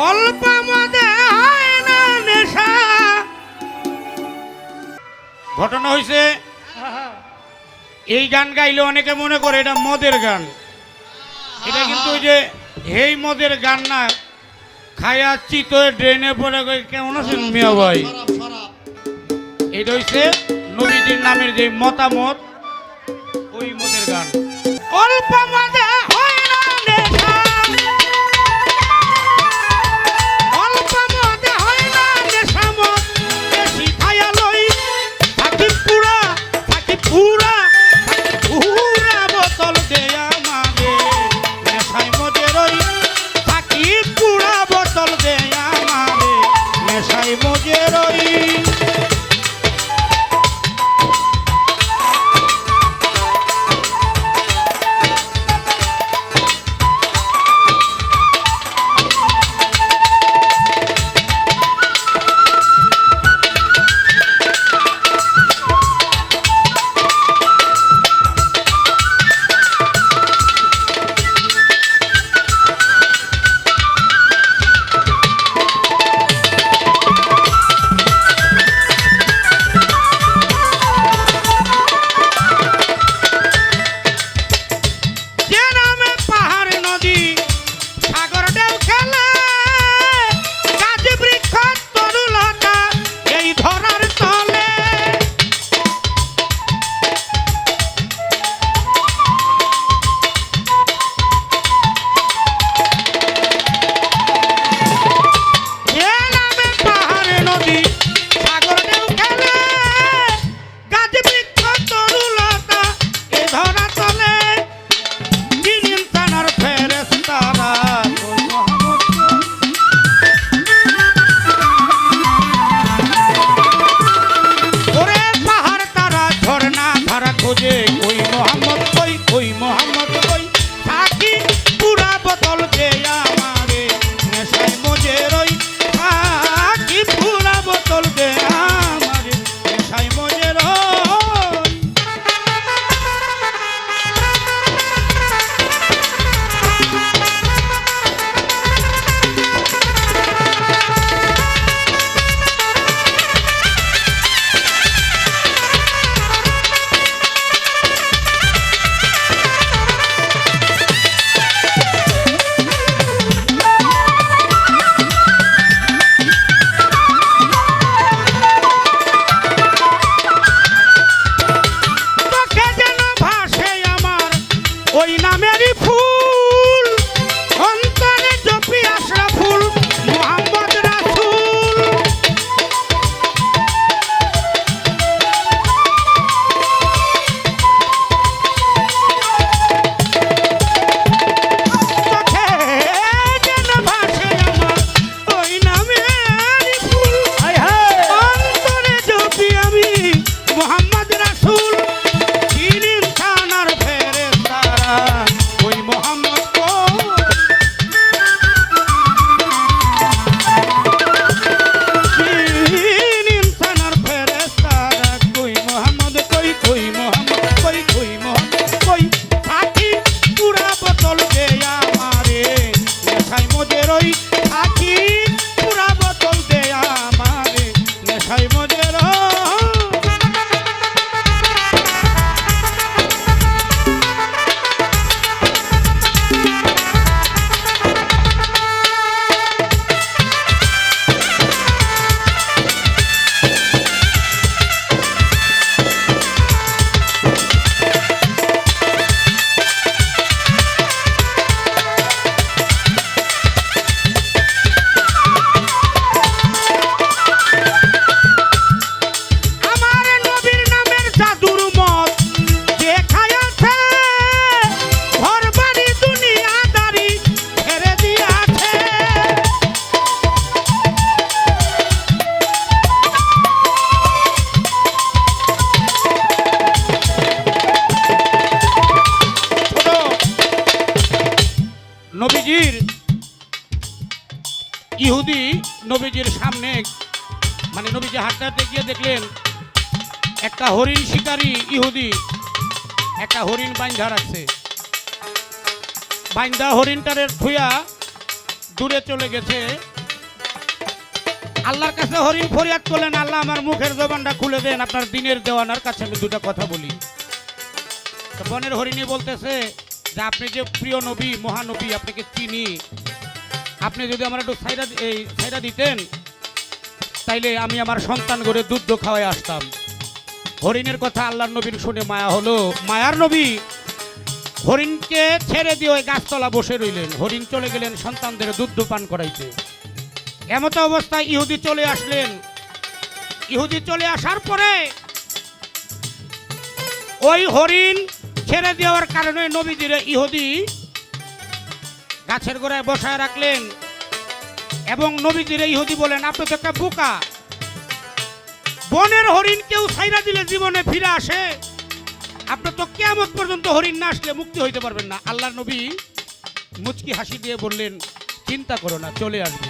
অল্প মদে হয় না নেশা। ঘটনা হয়েছে এই গান গাইলে অনেকে মনে করে এটা মদের গান। এটা কিন্তু ওই যে এই মদের গান না। খায়া চিত ড্রেনে পড়ে কেমন আছেন মিয়া ভাই? এটা হচ্ছে নবীজির নামের যে মতামত ওই মদের গান। অল্প মদে হয় না নেশা, অল্প মদে হয় না নেশা, মদ বেশি খায়া লই থাকি পুরা, থাকি পুরা, থাকি পুরা বোতল দেয়া মাগে নেশায় মদের ওই থাকি পুরা বোতল দেয়া মাগে নেশায় মদের ওই। নবীজির ইহুদি নবীজির সামনে মানে নবীজি হাঁটতে হাঁটতে গিয়ে দেখলেন একটা হরিণ শিকারী ইহুদি একটা হরিণ বাইন্ধা রাখছে। বাইন্ধা হরিণটারে থুয়া দূরে চলে গেছে। আল্লাহর কাছে হরিণ ফরিয়াদ করলেন, আল্লাহ আমার মুখের জবানটা খুলে দেন, আপনার দিনের দেওয়ানার কাছে আমি দুটা কথা বলি। তো বনের হরিণী বলতেছে যে আপনি যে প্রিয় নবী, মহানবী, আপনাকে চিনি, আপনি যদি আমার একটু ছাইরা দিতেন তাইলে আমি আমার সন্তান করে দুধ খাওয়াই আসতাম। হরিণের কথা আল্লাহর নবীর শুনে মায়া হলো। মায়ার নবী হরিণকে ছেড়ে দিয়ে ওই গাছতলা বসে রইলেন। হরিণ চলে গেলেন সন্তানদের দুধ পান করাইতে। এমত অবস্থায় ইহুদি চলে আসলেন। ইহুদি চলে আসার পরে ওই হরিণ ছেড়ে দেওয়ার কারণে নবীজির ইহুদি গাছের গোড়ায় বসায় রাখলেন এবং নবীজির ইহুদি বলেন, আপনি তো একটা বোকা, বনের হরিণ কেউ ছাইরা দিলে জীবনে ফিরে আসে, আপনি তো কিয়ামত পর্যন্ত হরিণ না আসলে মুক্তি হইতে পারবেন না। আল্লাহর নবী মুচকি হাসি দিয়ে বললেন, চিন্তা করো না, চলে আসবে।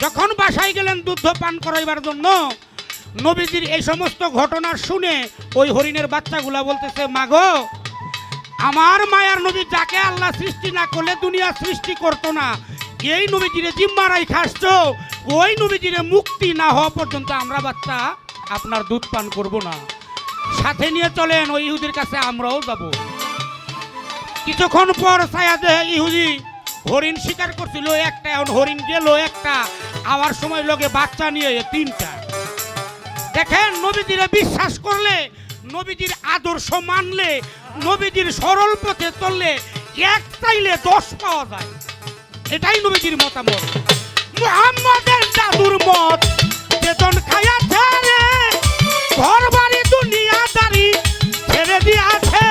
যখন বাসায় গেলেন দুধ পান করাইবার জন্য, নবীজির এই সমস্ত ঘটনা শুনে ওই হরিণের বাচ্চাগুলা বলতেছে, মাগো, আমার মায়ার নবী যাকে আল্লাহ সৃষ্টি না করলে দুনিয়া সৃষ্টি করতো না, এই নবীজিরে জিম্মারাই খাসছ, ওই নবীজিরে মুক্তি না হওয়া পর্যন্ত আমরা বাচ্চা আপনার দুধ পান করব না। সাথে নিয়ে চলেন, ওই ইহুদির কাছে আমরাও যাব। কিছুক্ষণ পর ছায়াদে ইহুদি হরিণ শিকার করছিল একটা, এখন হরিণ গেল একটা, আবার সময় লগে বাচ্চা নিয়ে তিনটা। দেখেন, নবীজিরে বিশ্বাস করলে, নবীজির আদর্শ মানলে, নবীজির সরল পথে চললে এক চাইলে 10 পাওয়া যায়। এটাই নবীজির মতামত। মুহাম্মাদের জাদুর মত বেতন খায়া ছেড়ে ঘর বাড়ি দুনিয়াদারি ছেড়ে দিয়েছে।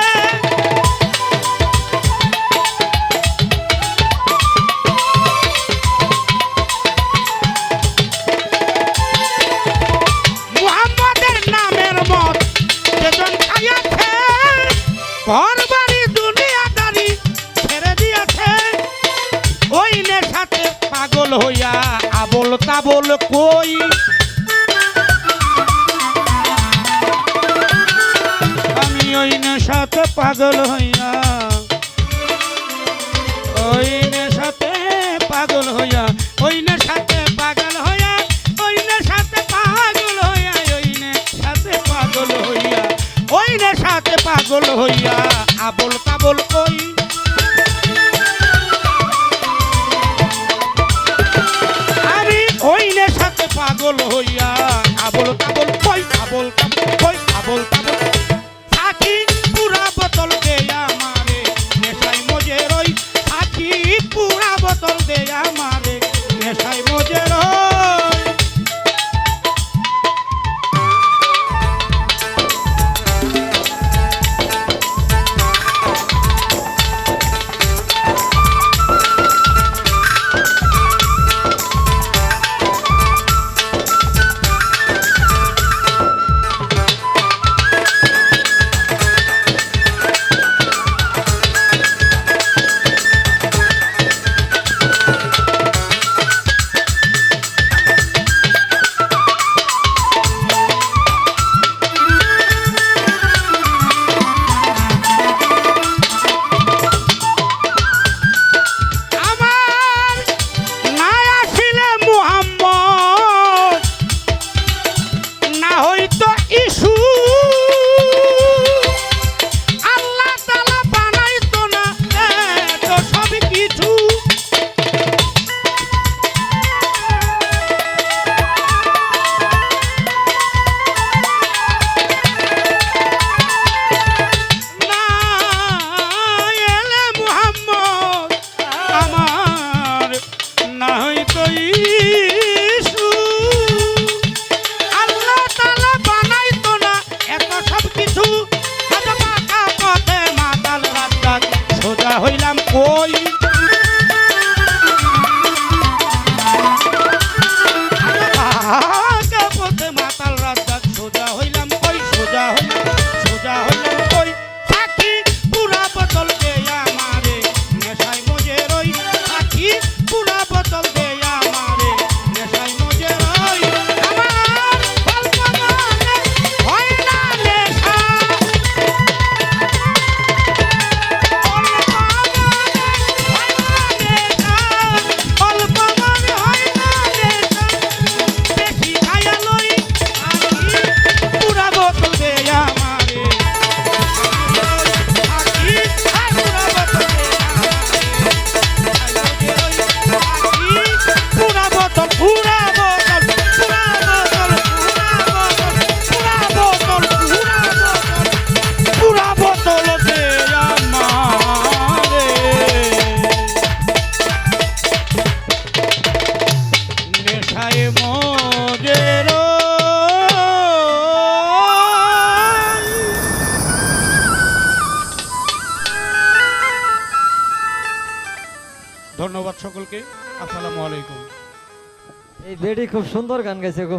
মুহাম্মাদের নামের মত বেতন খাইয়াছে, ঘর বাড়ি দুনিয়াদারি ছেড়ে দিয়েছে। ওই নেশাতে পাগল হইয়া আবল তাবল কই, আমি ওই নেশাতে পাগল হইয়া, ওই নেশাতে পাগল হইয়া, ওই নেশাতে পাগল হইয়া, ওই নেশাতে পাগল হইয়া, ওই নেশাতে পাগল হইয়া, ওই নেশাতে পাগল হইয়া আবল তাবল কই। ওই নেশাতে পাগল হইয়া আবল তাবল কই, আবল তাবল কই, আবল তাবল। সাথী পুরা বোতল দে আমারে নেশায় মজে রই, সাথী পুরা বোতল দে আমারে নেশায় মজে রই। সকলকে। আসসালামু আলাইকুম। এই বেডি খুব সুন্দর গান গাইছে গো।